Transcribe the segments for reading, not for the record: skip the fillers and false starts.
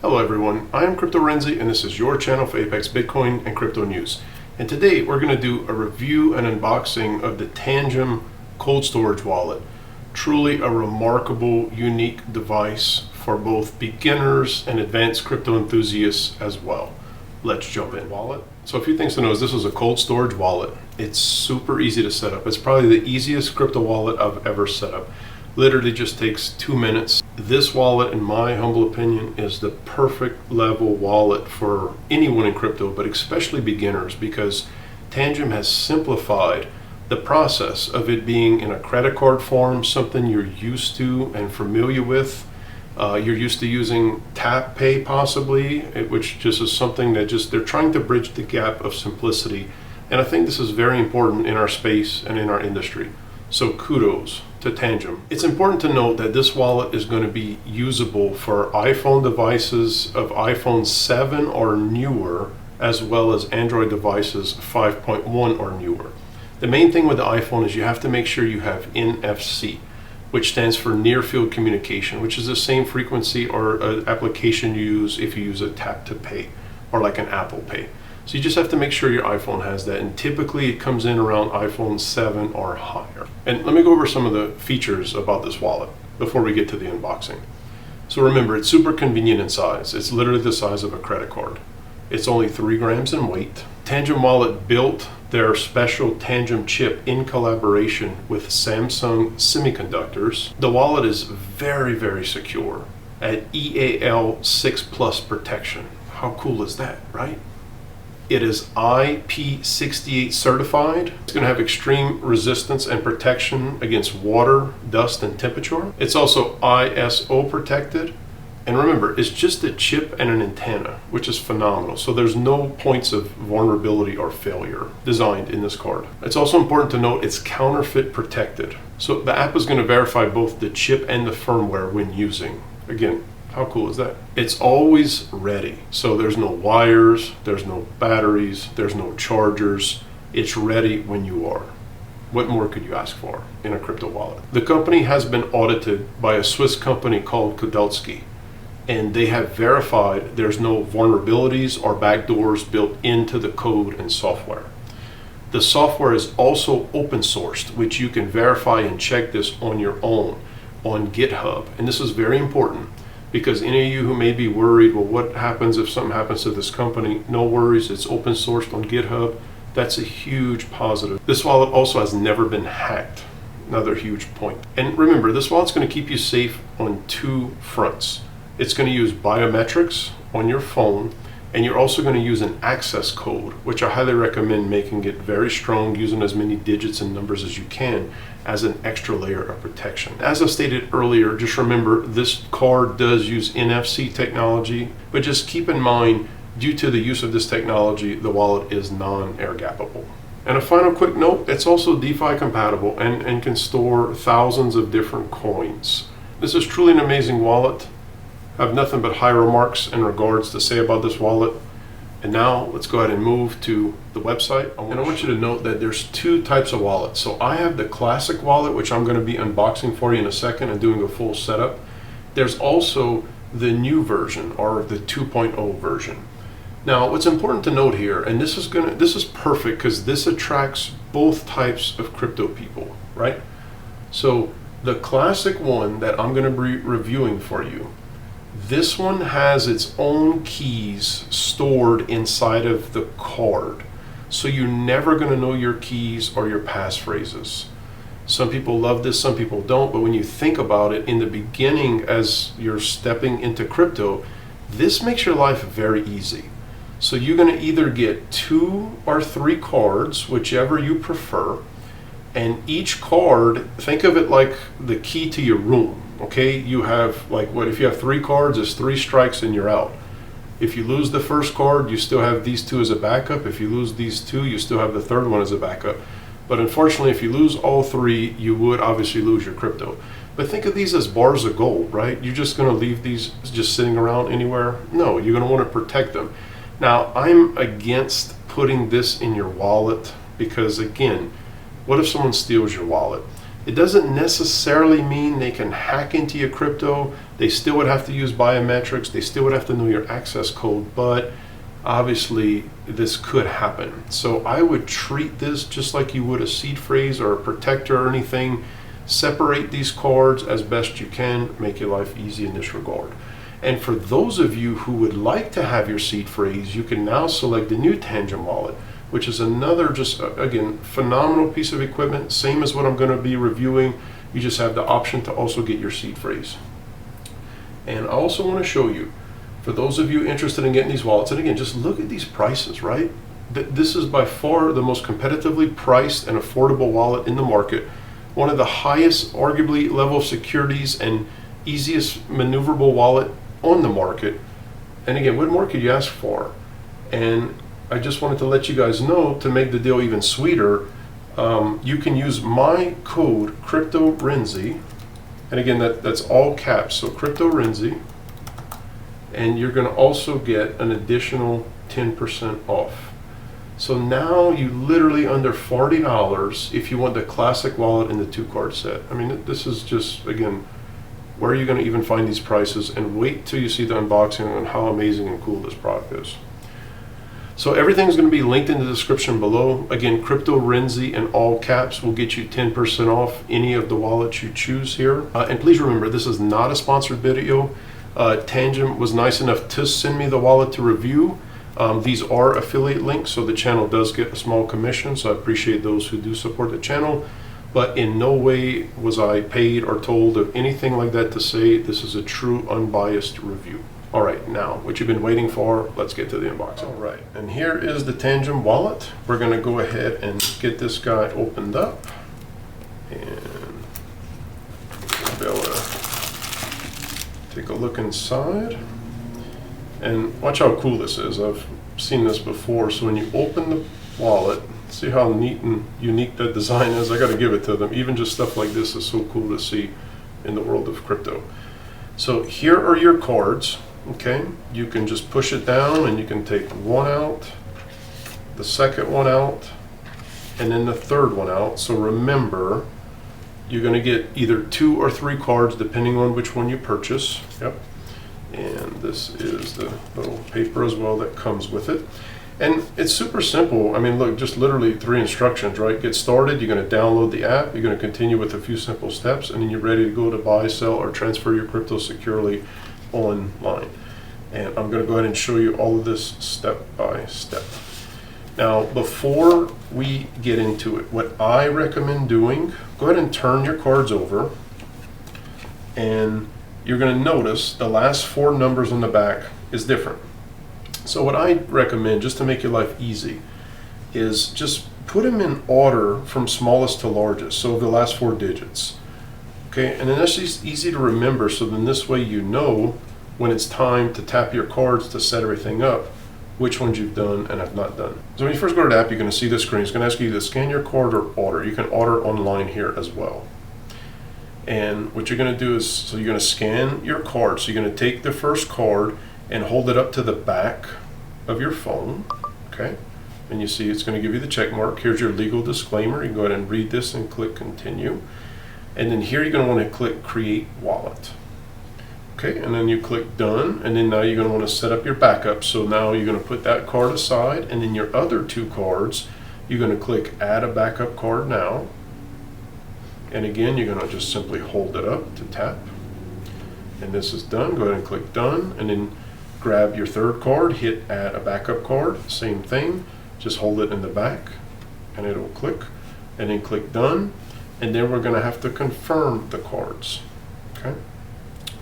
Hello everyone, I am cryptorenzi and this is your channel for Apex Bitcoin and crypto news. And today we're going to do a review and unboxing of the Tangem cold storage wallet. Truly a remarkable, unique device for both beginners and advanced crypto enthusiasts as well. Let's jump in. Wallet. So a few things to know is this is a cold storage wallet. It's super easy to set up. It's probably the easiest crypto wallet I've ever set up. Literally just takes 2 minutes. This wallet, in my humble opinion, is the perfect level wallet for anyone in crypto, but especially beginners, because Tangem has simplified the process of it being in a credit card form, something you're used to and familiar with. You're used to using tap pay possibly, which just is something that they're trying to bridge the gap of simplicity. And I think this is very important in our space and in our industry. So kudos to Tangem. It's important to note that this wallet is going to be usable for iPhone devices of iPhone 7 or newer, as well as Android devices 5.1 or newer. The main thing with the iPhone is you have to make sure you have NFC, which stands for near field communication, which is the same frequency or application you use if you use a tap to pay or like an Apple Pay. So you just have to make sure your iPhone has that, and typically it comes in around iPhone 7 or higher. And let me go over some of the features about this wallet before we get to the unboxing. So remember, it's super convenient in size. It's literally the size of a credit card. It's only 3 grams in weight. Tangem Wallet built their special Tangem chip in collaboration with Samsung Semiconductors. The wallet is very, very secure at EAL 6+ protection. How cool is that, right? It is IP68 certified. It's going to have extreme resistance and protection against water, dust, and temperature. It's also ISO protected. And remember, it's just a chip and an antenna, which is phenomenal. So there's no points of vulnerability or failure designed in this card. It's also important to note it's counterfeit protected. So the app is going to verify both the chip and the firmware when using. Again, how cool is that? It's always ready. So there's no wires, there's no batteries, there's no chargers. It's ready when you are. What more could you ask for in a crypto wallet? The company has been audited by a Swiss company called Kudelski, and they have verified there's no vulnerabilities or backdoors built into the code and software. The software is also open sourced, which you can verify and check this on your own on GitHub. And this is very important, because any of you who may be worried, well, what happens if something happens to this company? No worries, it's open sourced on GitHub. That's a huge positive. This wallet also has never been hacked. Another huge point. And remember, this wallet's going to keep you safe on 2 fronts. It's going to use biometrics on your phone, and you're also going to use an access code, which I highly recommend making it very strong, using as many digits and numbers as you can as an extra layer of protection. As I stated earlier, just remember this card does use NFC technology, but just keep in mind, due to the use of this technology, the wallet is non-air gappable. And a final quick note, it's also DeFi compatible and can store thousands of different coins. This is truly an amazing wallet. I have nothing but high remarks and regards to say about this wallet. And now let's go ahead and move to the website. And I want you to note that there's 2 types of wallets. So I have the classic wallet, which I'm going to be unboxing for you in a second and doing a full setup. There's also the new version, or the 2.0 version. Now, what's important to note here, and this is perfect because this attracts both types of crypto people, right? So the classic one that I'm going to be reviewing for you, this one has its own keys stored inside of the card. So you're never going to know your keys or your passphrases. Some people love this, some people don't, but when you think about it, in the beginning, as you're stepping into crypto, this makes your life very easy. So you're going to either get 2 or 3 cards, whichever you prefer, and each card, think of it like the key to your room. Okay, you have, like, what if you have 3 cards, it's 3 strikes and you're out. If you lose the first card, you still have these 2 as a backup. If you lose these 2, you still have the third one as a backup. But unfortunately, if you lose all 3, you would obviously lose your crypto. But think of these as bars of gold, right? You're just going to leave these just sitting around anywhere? No, you're going to want to protect them. Now, I'm against putting this in your wallet because, again, what if someone steals your wallet? It doesn't necessarily mean they can hack into your crypto. They still would have to use biometrics. They still would have to know your access code, but obviously this could happen. So I would treat this just like you would a seed phrase or a protector or anything. Separate these cards as best you can, make your life easy in this regard. And for those of you who would like to have your seed phrase, you can now select the new Tangem Wallet, which is another just, again, phenomenal piece of equipment, same as what I'm going to be reviewing. You just have the option to also get your seed phrase. And I also want to show you, for those of you interested in getting these wallets, and again, just look at these prices, right? This is by far the most competitively priced and affordable wallet in the market, one of the highest, arguably, level of securities and easiest maneuverable wallet on the market. And again, what more could you ask for? And I just wanted to let you guys know, to make the deal even sweeter, you can use my code cryptorenzi, and again that's all caps, so cryptorenzi, and you're going to also get an additional 10% off. So now you literally under $40 if you want the classic wallet and the 2-card set. I mean, this is just, again, where are you going to even find these prices? And wait till you see the unboxing on how amazing and cool this product is. So everything's going to be linked in the description below. Again, cryptorenzi in all caps will get you 10% off any of the wallets you choose here. And please remember, this is not a sponsored video. Tangem was nice enough to send me the wallet to review. These are affiliate links, so the channel does get a small commission, so I appreciate those who do support the channel. But in no way was I paid or told of anything like that to say this is a true unbiased review. All right, now what you've been waiting for, let's get to the unboxing. All right, and here is the Tangem Wallet. We're gonna go ahead and get this guy opened up, and we'll be able to take a look inside. And watch how cool this is. I've seen this before. So when you open the wallet, see how neat and unique that design is. I got to give it to them. Even just stuff like this is so cool to see in the world of crypto. So here are your cards. Okay, you can just push it down and you can take one out, the second one out, and then the third one out. So remember, you're going to get either 2 or 3 cards depending on which one you purchase. Yep. And this is the little paper as well that comes with it. And it's super simple. I mean, look, just literally 3 instructions, right? Get started, you're going to download the app, you're going to continue with a few simple steps, and then you're ready to go to buy, sell, or transfer your crypto securely online. And I'm going to go ahead and show you all of this step by step. Now, before we get into it, what I recommend doing, go ahead and turn your cards over, and you're going to notice the last 4 numbers on the back is different. So what I recommend, just to make your life easy, is just put them in order from smallest to largest, so the last 4 digits. Okay, and then that's just easy to remember, so then this way you know when it's time to tap your cards to set everything up, which ones you've done and have not done. So when you first go to the app, you're going to see this screen. It's going to ask you to scan your card or order. You can order online here as well. And what you're going to do is, so you're going to scan your card. So you're going to take the first card and hold it up to the back of your phone. Okay, and you see it's going to give you the check mark. Here's your legal disclaimer. You can go ahead and read this and click continue. And then here you're going to want to click create wallet. Okay, and then you click done, and then now you're going to want to set up your backup. So now you're going to put that card aside, and then your other 2 cards, you're going to click add a backup card now. And again, you're going to just simply hold it up to tap. And this is done. Go ahead and click done, and then grab your 3rd card, hit add a backup card, same thing, just hold it in the back, and it'll click, and then click done, and then we're going to have to confirm the cards. Okay.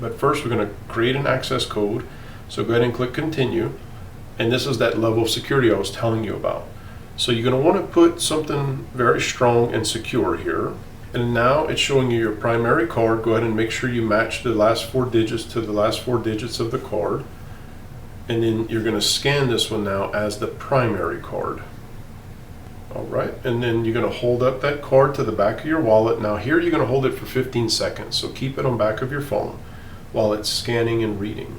But first we're going to create an access code, so go ahead and click continue, and this is that level of security I was telling you about. So you're going to want to put something very strong and secure here, and now it's showing you your primary card. Go ahead and make sure you match the last 4 digits to the last 4 digits of the card, and then you're going to scan this one now as the primary card. Alright, and then you're going to hold up that card to the back of your wallet. Now here you're going to hold it for 15 seconds, so keep it on back of your phone while it's scanning and reading.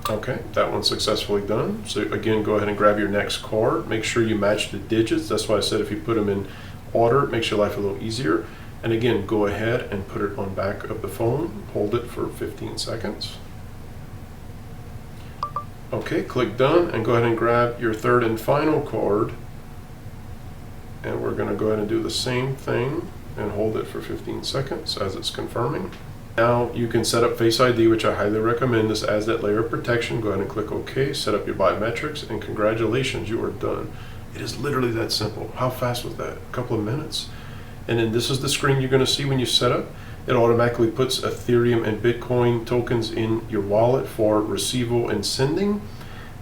Okay, that one's successfully done. So again, go ahead and grab your next card. Make sure you match the digits. That's why I said if you put them in order. It makes your life a little easier. And again, go ahead and put it on back of the phone. Hold it for 15 seconds. Okay, click done and go ahead and grab your third and final card. And we're going to go ahead and do the same thing and hold it for 15 seconds as it's confirming. Now you can set up Face ID, which I highly recommend. This adds that layer of protection. Go ahead and click OK, set up your biometrics, and congratulations, you are done. It is literally that simple. How fast was that? A couple of minutes. And then this is the screen you're going to see when you set up. It automatically puts Ethereum and Bitcoin tokens in your wallet for receival and sending.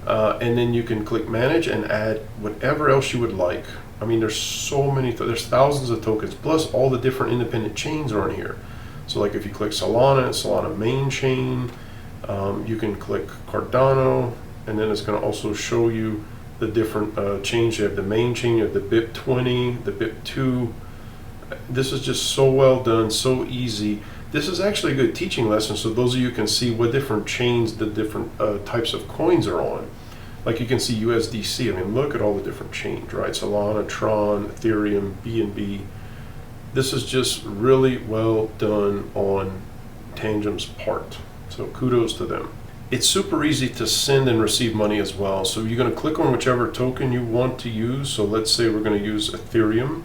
And then you can click manage and add whatever else you would like. I mean, there's so many, there's thousands of tokens, plus all the different independent chains are on here. So like if you click Solana, Solana main chain, you can click Cardano, and then it's going to also show you the different chains. You have the main chain, you have the BIP20, the BIP2. This is just so well done, so easy. This is actually a good teaching lesson, so those of you can see what different chains the different types of coins are on. Like you can see USDC. I mean, look at all the different chains, right? Solana, Tron, Ethereum, BNB. This is just really well done on Tangem's part. So kudos to them. It's super easy to send and receive money as well. So you're going to click on whichever token you want to use. So let's say we're going to use Ethereum.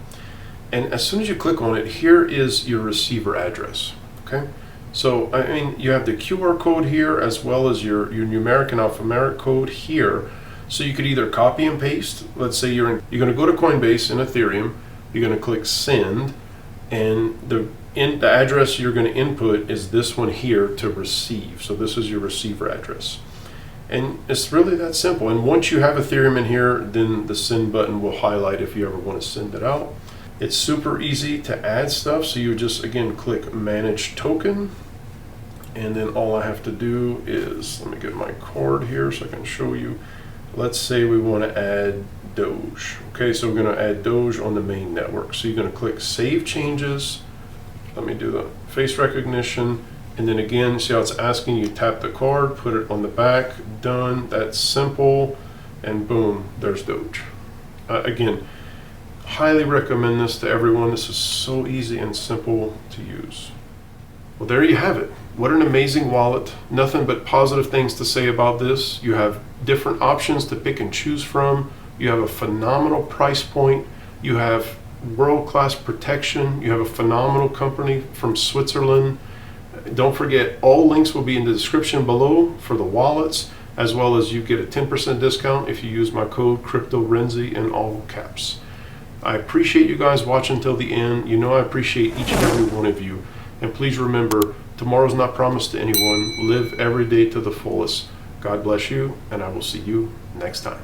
And as soon as you click on it, here is your receiver address. Okay. So, I mean, you have the QR code here as well as your numeric and alphanumeric code here. So you could either copy and paste. Let's say you're going to go to Coinbase in Ethereum. You're going to click send, and the address you're going to input is this one here to receive. So this is your receiver address. And it's really that simple. And once you have Ethereum in here, then the send button will highlight if you ever want to send it out. It's super easy to add stuff, so you just, again, click Manage Token, and then all I have to do is, let me get my card here so I can show you. Let's say we want to add Doge. Okay, so we're going to add Doge on the main network. So you're going to click Save Changes. Let me do the face recognition, and then again, see how it's asking you tap the card, put it on the back, done. That's simple, and boom, there's Doge. Again, highly recommend this to everyone. This is so easy and simple to use. Well, there you have it. What an amazing wallet. Nothing but positive things to say about this. You have different options to pick and choose from. You have a phenomenal price point. You have world-class protection. You have a phenomenal company from Switzerland. Don't forget, all links will be in the description below for the wallets, as well as you get a 10% discount if you use my code cryptorenzi in all caps. I appreciate you guys watching till the end. You know I appreciate each and every one of you. And please remember, tomorrow's not promised to anyone. Live every day to the fullest. God bless you, and I will see you next time.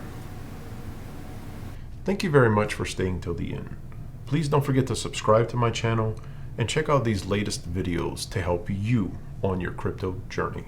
Thank you very much for staying till the end. Please don't forget to subscribe to my channel and check out these latest videos to help you on your crypto journey.